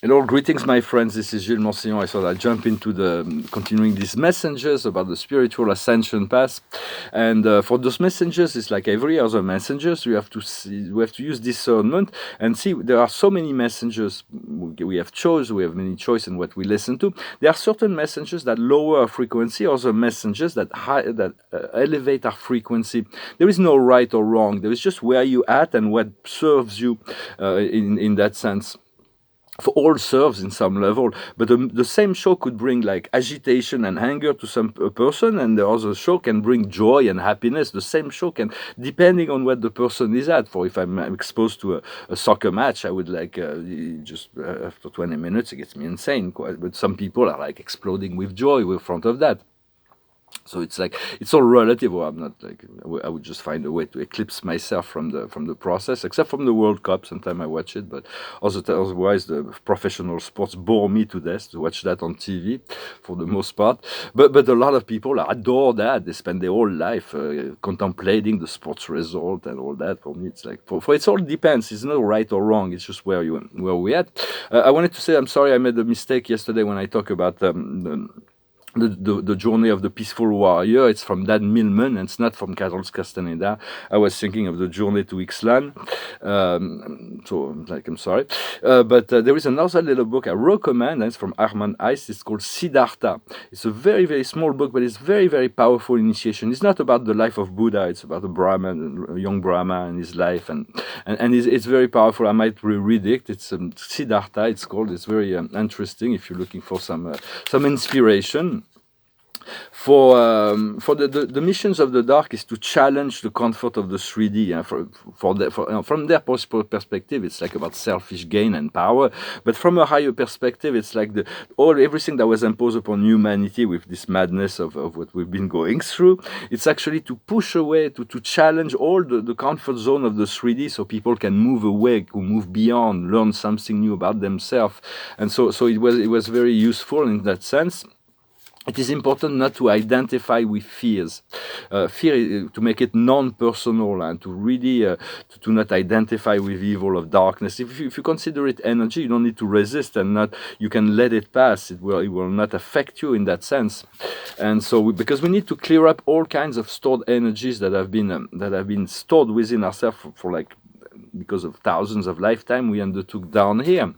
Hello, greetings, my friends. This is Gillesmansillon. I thought I'd jump into the continuing these messengers about the spiritual ascension path. And for those messengers, it's like every other messengers. We have to use discernment and see. There are so many messengers. We have choice. We have many choice in what we listen to. There are certain messengers that lower our frequency, other messengers that elevate our frequency. There is no right or wrong. There is just where you at and what serves you in that sense. For all serves in some level, but the same show could bring like agitation and anger to some person, and the other show can bring joy and happiness. The same show can, depending on what the person is at. For if I'm exposed to a soccer match, I would like after 20 minutes it gets me insane. But some people are like exploding with joy in front of that. So it's like it's all relative. Or I'm not like I would just find a way to eclipse myself from the process, except from the World Cup. Sometimes I watch it, but otherwise the professional sports bore me to death to watch that on TV, for the most part. But a lot of people adore that. They spend their whole life contemplating the sports result and all that. For me, it's like for it all depends. It's not right or wrong. It's just where we at. I wanted to say I'm sorry I made a mistake yesterday when I talk about. The journey of the peaceful warrior. It's from Dan Millman, and it's not from Carlos Castaneda. I was thinking of the journey to Ixtlan. I'm sorry. But there is another little book I recommend, and it's from Armand Heiss. It's called Siddhartha. It's a very, very small book, but it's very, very powerful initiation. It's not about the life of Buddha. It's about a young Brahma and his life, and it's very powerful. I might reread it. It's Siddhartha. It's called. It's very interesting if you're looking for some inspiration. For the missions of the dark is to challenge the comfort of the 3D. From their perspective, it's like about selfish gain and power. But from a higher perspective, it's like everything that was imposed upon humanity with this madness of what we've been going through. It's actually to push away, to challenge all the comfort zone of the 3D, so people can move away, move beyond, learn something new about themselves. And so it was very useful in that sense. It is important not to identify with fears. Fear, to make it non-personal and to really to not identify with evil of darkness. If you consider it energy, you don't need to resist, and you can let it pass. It will not affect you in that sense. And so because we need to clear up all kinds of stored energies that have been stored within ourselves for because of thousands of lifetimes we undertook down here.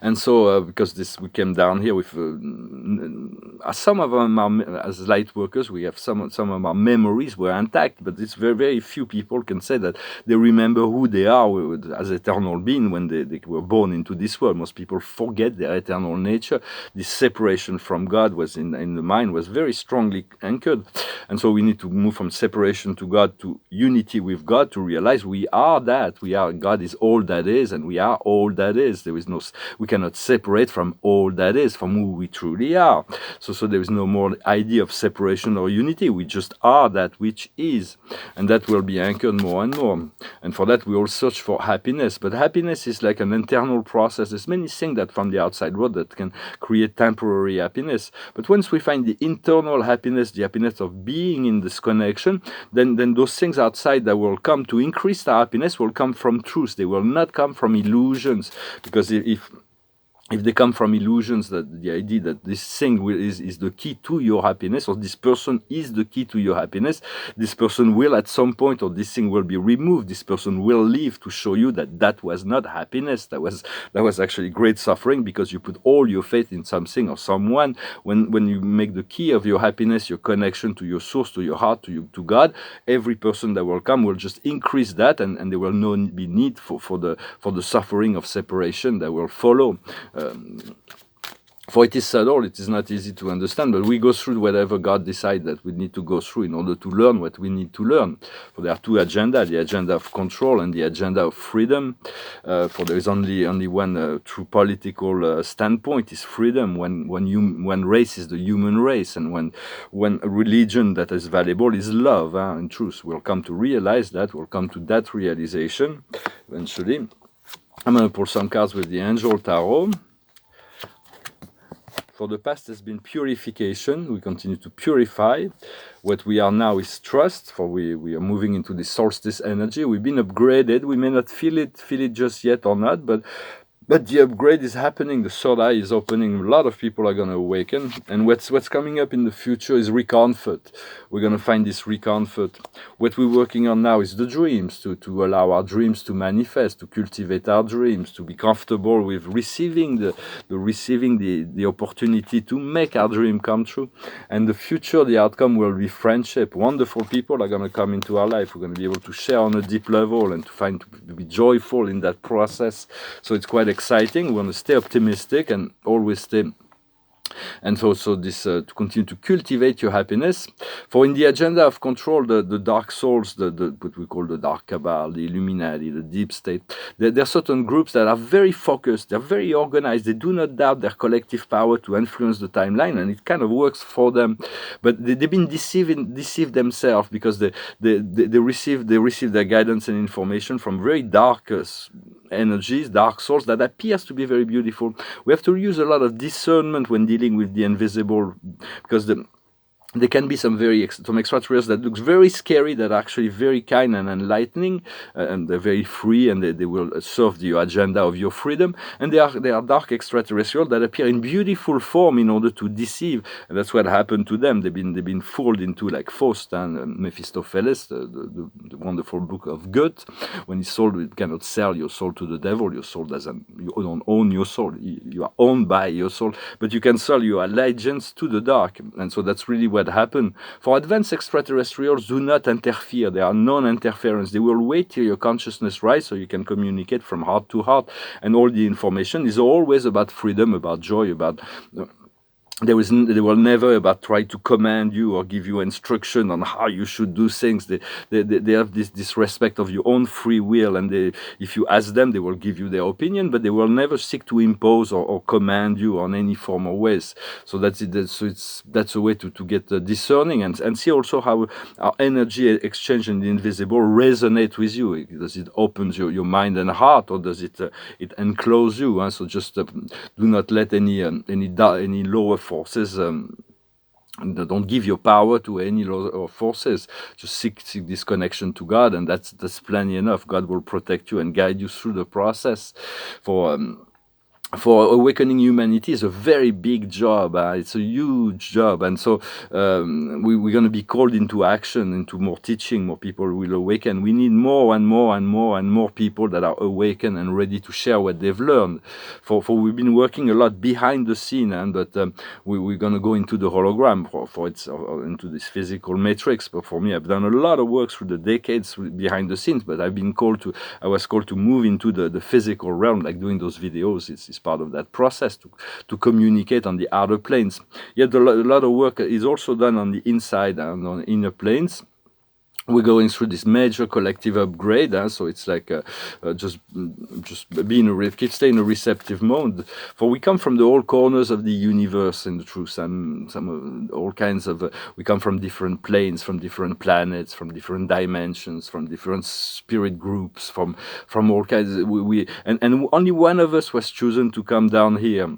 And so, because we came down here with some of them as light workers, we have some of our memories were intact, but it's very, very few people can say that they remember who they are as eternal being when they were born into this world. Most people forget their eternal nature. This separation from God was in the mind was very strongly anchored, and so we need to move from separation to God to unity with God to realize we are that. God is all that is, and we are all that is. We cannot separate from all that is, from who we truly are. So there is no more idea of separation or unity. We just are that which is, and that will be anchored more and more. And for that, we all search for happiness. But happiness is like an internal process. There's many things that from the outside world that can create temporary happiness. But once we find the internal happiness, the happiness of being in this connection, then those things outside that will come to increase our happiness will come from truth. They will not come from illusions, because if they come from illusions, that the idea that this thing is the key to your happiness, or this person is the key to your happiness, this person will at some point, or this thing will be removed, this person will leave to show you that was not happiness, that was actually great suffering, because you put all your faith in something or someone. When you make the key of your happiness, your connection to your source, to your heart, to God, every person that will come will just increase that, and there will not be need for the suffering of separation that will follow. For it is subtle, it is not easy to understand, but we go through whatever God decides that we need to go through in order to learn what we need to learn. For there are two agendas, the agenda of control and the agenda of freedom. For there is only one true political standpoint, is freedom, when race is the human race, and when a religion that is valuable is love. In truth, we'll come to realize that, we'll come to that realization eventually. I'm going to pull some cards with the Angel Tarot. For the past has been purification. We continue to purify. What we are now is trust, for we are moving into the solstice energy. We've been upgraded. We may not feel it just yet or not, but But the upgrade is happening. The third eye is opening. A lot of people are going to awaken. And what's coming up in the future is recomfort. We're going to find this recomfort. What we're working on now is the dreams, to allow our dreams to manifest, to cultivate our dreams, to be comfortable with receiving the opportunity to make our dream come true. And the future, the outcome will be friendship. Wonderful people are going to come into our life. We're going to be able to share on a deep level and to be joyful in that process. So it's quite exciting. We want to stay optimistic and always stay. And so this to continue to cultivate your happiness. For in the agenda of control, the dark souls, the what we call the dark cabal, the Illuminati, the deep state, there are certain groups that are very focused, they're very organized, they do not doubt their collective power to influence the timeline, and it kind of works for them. But they've been deceived themselves, because they receive their guidance and information from very dark energies, dark souls that appears to be very beautiful. We have to use a lot of discernment when dealing with the invisible, because there can be some some extraterrestrials that looks very scary, that are actually very kind and enlightening, and they're very free, and they will serve the agenda of your freedom. And they are dark extraterrestrials that appear in beautiful form in order to deceive, and that's what happened to them. They've been fooled into, like Faust and Mephistopheles, the wonderful book of Goethe, when he sold, you cannot sell your soul to the devil. Your soul doesn't, you don't own your soul. You are owned by your soul, but you can sell your allegiance to the dark. And so that's really what happen. For advanced extraterrestrials, do not interfere. They are non-interference. They will wait till your consciousness rise so you can communicate from heart to heart. And all the information is always about freedom, about joy, about... They will never about try to command you or give you instruction on how you should do things. They have this respect of your own free will, and if you ask them, they will give you their opinion, but they will never seek to impose or command you on any form or ways. So that's it. That's a way to get discerning and see also how our energy exchange in the invisible resonate with you. Does it opens your mind and heart, or does it enclose you? Huh? So just do not let any lower forces don't give your power to any lower forces. Just seek this connection to God, and that's plenty enough. God will protect you and guide you through the process. For awakening humanity is a very big job. It's a huge job. And so we're going to be called into action, into more teaching. More people will awaken. We need more and more and more and more people that are awakened and ready to share what they've learned. For we've been working a lot behind the scene, but we're going to go into the hologram for it's into this physical matrix. But for me, I've done a lot of work through the decades behind the scenes, but I was called to move into the physical realm, like doing those videos. It's part of that process to communicate on the outer planes. Yet a lot of work is also done on the inside and on inner planes. We're going through this major collective upgrade, so it's like just stay in a receptive mode. For we come from the all corners of the universe, in the truth, all kinds of. We come from different planes, from different planets, from different dimensions, from different spirit groups, from all kinds. And only one of us was chosen to come down here.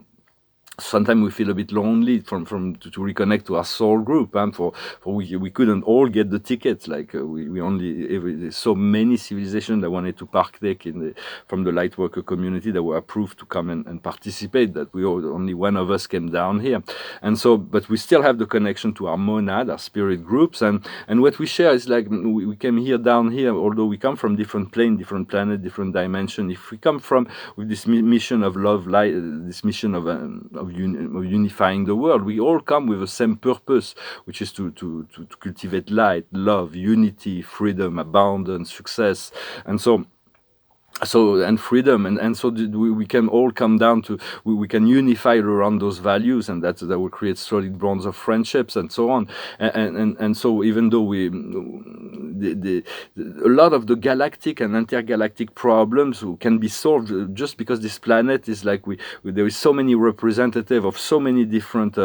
Sometimes we feel a bit lonely to reconnect to our soul group, and for we couldn't all get the tickets. Like we only there's so many civilizations that wanted to partake from the Lightworker community that were approved to come and participate. That only one of us came down here, and so but we still have the connection to our monad, our spirit groups, and what we share is like we came here down here. Although we come from different plane, different planet, different dimension. If we come from with this mission of love, light, this mission of unifying the world, we all come with the same purpose, which is to cultivate light, love, unity, freedom, abundance, success, and freedom, and so we can all come down to we can unify around those values, and that will create solid bonds of friendships and so on. And so even though a lot of the galactic and intergalactic problems can be solved just because this planet is like there is so many representatives of so many different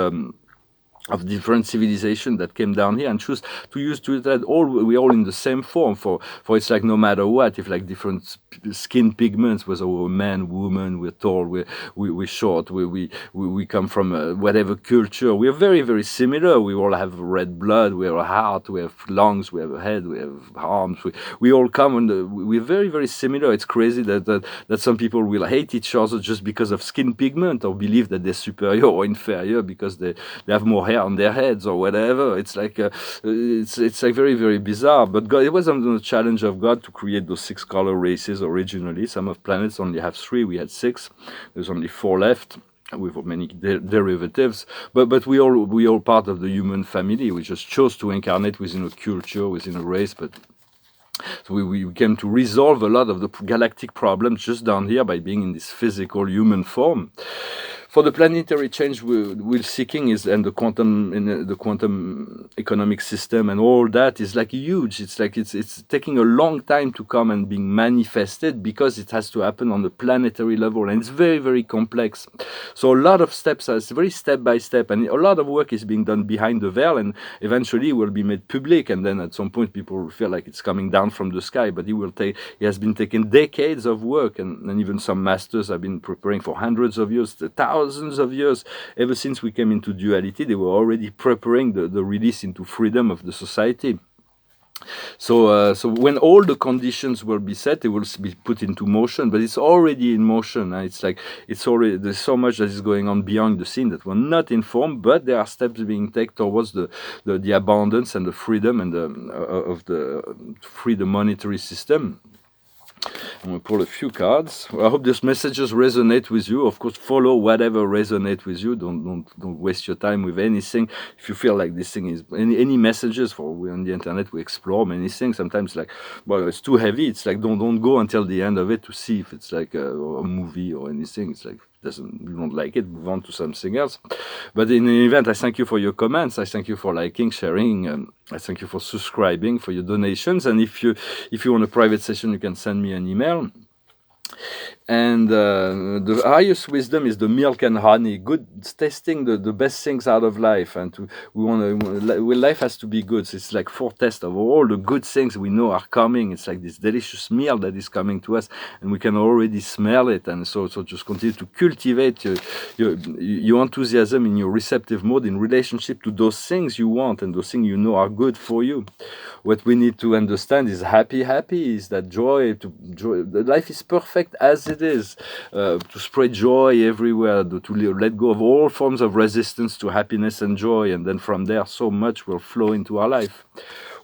of different civilization that came down here and choose to use to that all we're all in the same form for it's like no matter what, if like different skin pigments, whether we're man, woman, we're tall, we're short, we come from whatever culture, we're very very similar. We all have red blood, we have a heart, we have lungs, we have a head, we have arms, we all come on we're very very similar. It's crazy that some people will hate each other just because of skin pigment, or believe that they're superior or inferior because they have more hair on their heads or whatever. It's like it's like very very bizarre. But God, it was on the challenge of God to create those 6 color races originally. Some of planets only have 3. We had 6. There's only 4 left with many derivatives, but we all part of the human family. We just chose to incarnate within a culture, within a race, but so we came to resolve a lot of the galactic problems just down here by being in this physical human form. For the planetary change we're seeking is, and the quantum economic system and all that is like huge. It's like it's taking a long time to come and being manifested because it has to happen on the planetary level, and it's very very complex. So a lot of steps, it's very step by step, and a lot of work is being done behind the veil, and eventually will be made public. And then at some point people will feel like it's coming down from the sky. But it has been taking decades of work, and even some masters have been preparing for hundreds of years, thousands of years. Ever since we came into duality, they were already preparing the release into freedom of the society. So when all the conditions will be set, they will be put into motion, but it's already in motion. It's like there's so much that is going on beyond the scene that we're not informed, but there are steps being taken towards the abundance and the freedom and the monetary system. I'm going to pull a few cards. Well, I hope these messages resonate with you. Of course, follow whatever resonates with you. Don't waste your time with anything. If you feel like this thing is any messages, we're on the internet, we explore many things. Sometimes like, well, it's too heavy. It's like don't go until the end of it to see if it's like a movie or anything. It's like you don't like it, move on to something else. But in any event, I thank you for your comments. I thank you for liking, sharing. I thank you for subscribing, for your donations. And if you want a private session, you can send me an email. And the highest wisdom is the milk and honey. Good, tasting the best things out of life, and life has to be good. So it's like foretaste of all the good things we know are coming. It's like this delicious meal that is coming to us, and we can already smell it. And so just continue to cultivate your enthusiasm in your receptive mode in relationship to those things you want and those things you know are good for you. What we need to understand is happy is that joy. Life is perfect as it is. To spread joy everywhere, to let go of all forms of resistance to happiness and joy, and then from there so much will flow into our life.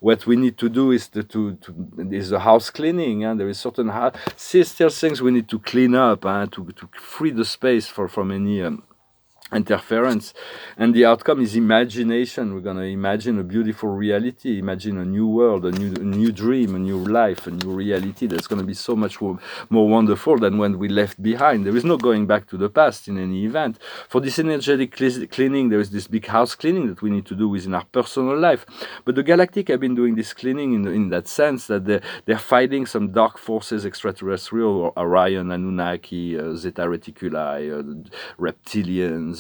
What we need to do is is the house cleaning, and there is certain still things we need to clean up, to free the space from any interference. And the outcome is imagination. We're going to imagine a beautiful reality, imagine a new world, a new dream, a new life, a new reality that's going to be so much more wonderful than when we left behind. There is no going back to the past in any event. For this energetic cleaning, there is this big house cleaning that we need to do within our personal life. But the galactic have been doing this cleaning in that sense that they're fighting some dark forces, extraterrestrial, or Orion, Anunnaki, Zeta Reticuli, reptilians,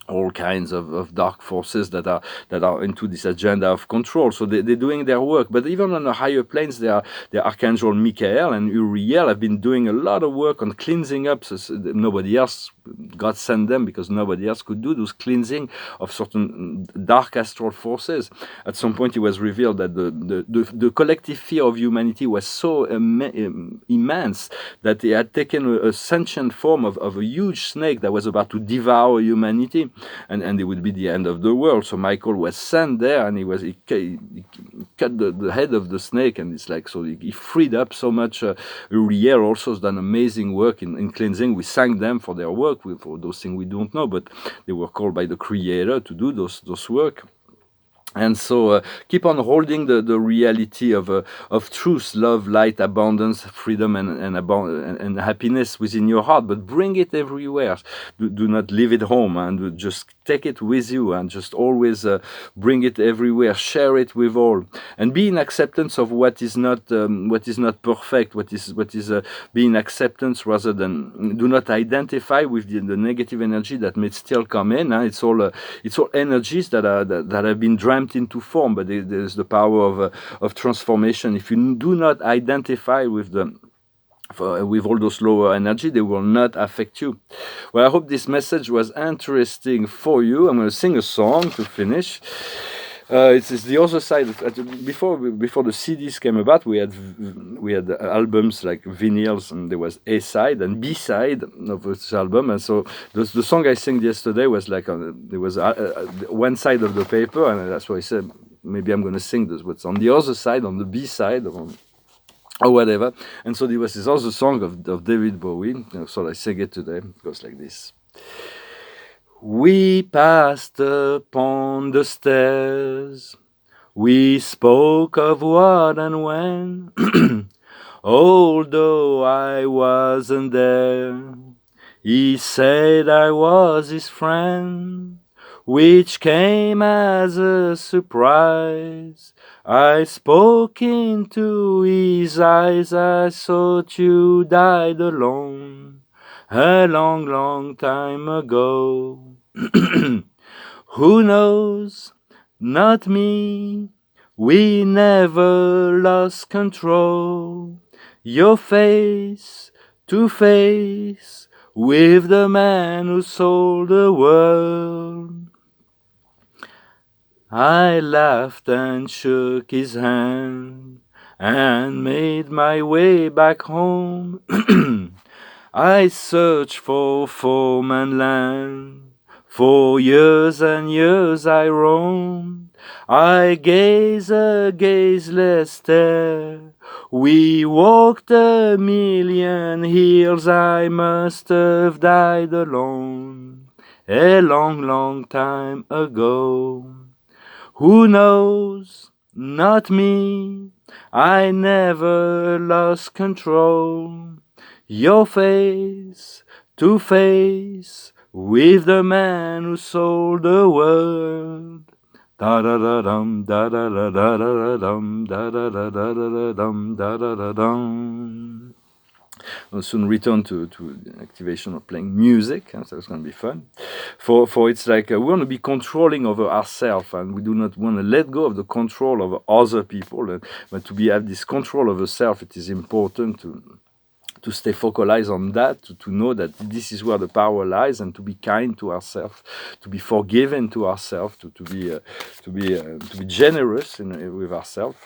all kinds of dark forces that are into this agenda of control. So they're doing their work. But even on the higher planes, the Archangel Michael and Uriel have been doing a lot of work on cleansing up. So nobody else, God sent them because nobody else could do those cleansing of certain dark astral forces. At some point, it was revealed that the collective fear of humanity was so immense that it had taken a sentient form of a huge snake that was about to devour humanity. And it would be the end of the world. So Michael was sent there, and he cut the head of the snake, and it's like, so he freed up so much. Uriel also has done amazing work in cleansing. We thank them for their work, for those things we don't know, but they were called by the Creator to do those work. And so keep on holding the reality of truth, love, light, abundance, freedom, and happiness within your heart, but bring it everywhere. Do not leave it home, and just take it with you, and just always bring it everywhere. Share it with all, and be in acceptance of what is not perfect. What is be in acceptance rather than do not identify with the negative energy that may still come in. It's all energies that have been dreamt into form, but there's the power of transformation. If you do not identify with all those lower energy, they will not affect you. Well, I hope this message was interesting for you. I'm going to sing a song to finish. It's the other side. Before the CDs came about, we had albums like vinyls, and there was A side and B side of this album. And so the song I sang yesterday was like there was one side of the paper, and that's why I said maybe I'm going to sing this. What's on the other side, on the B side, or whatever. And so there was this other song of David Bowie. So I sing it today. It goes like this. We passed upon the stairs. We spoke of what and when. Although I wasn't there, he said I was his friend, which came as a surprise. I spoke into his eyes. I thought you died alone a long, long time ago. Who knows? Not me. We never lost control. Your face to face with the man who sold the world. I laughed and shook his hand and made my way back home. I searched for foreman land. For years and years I roamed. I gaze a gazeless stare. We walked a million hills. I must have died alone a long, long time ago. Who knows? Not me. I never lost control. Your face to face with the man who sold the world. Da da da dum, da da da da da dum, da da da da da dum, da da da dum. We'll soon return to the activation of playing music, so it's going to be fun. For it's like we want to be controlling over ourselves, and we do not want to let go of the control over other people. But to have this control over self, it is important to stay focalized on that, to know that this is where the power lies, and to be kind to ourselves, to be forgiving to ourselves, to be generous with ourselves.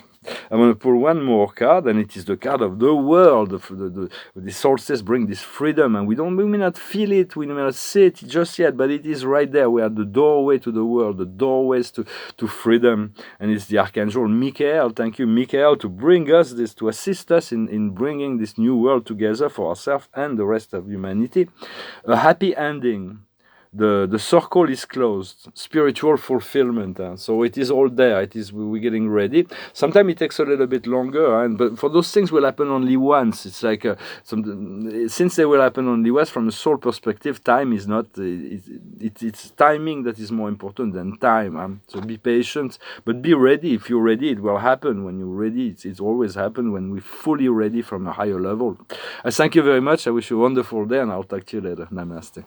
I'm going to pull one more card, and it is the card of the world. The solstice bring this freedom, and we may not feel it, we may not see it just yet, but it is right there. We are the doorway to the world, the doorways to freedom, and it's the Archangel Michael. Thank you, Michael, to bring us this, to assist us in bringing this new world together for ourselves and the rest of humanity. A happy ending. The circle is closed. Spiritual fulfillment. So it is all there. We're getting ready. Sometimes it takes a little bit longer, but for those things will happen only once. It's like since they will happen only once, from a soul perspective, time is not. It's timing that is more important than time. So be patient, but be ready. If you're ready, it will happen. When you're ready, it's always happen when we're fully ready from a higher level. I thank you very much. I wish you a wonderful day, and I'll talk to you later. Namaste.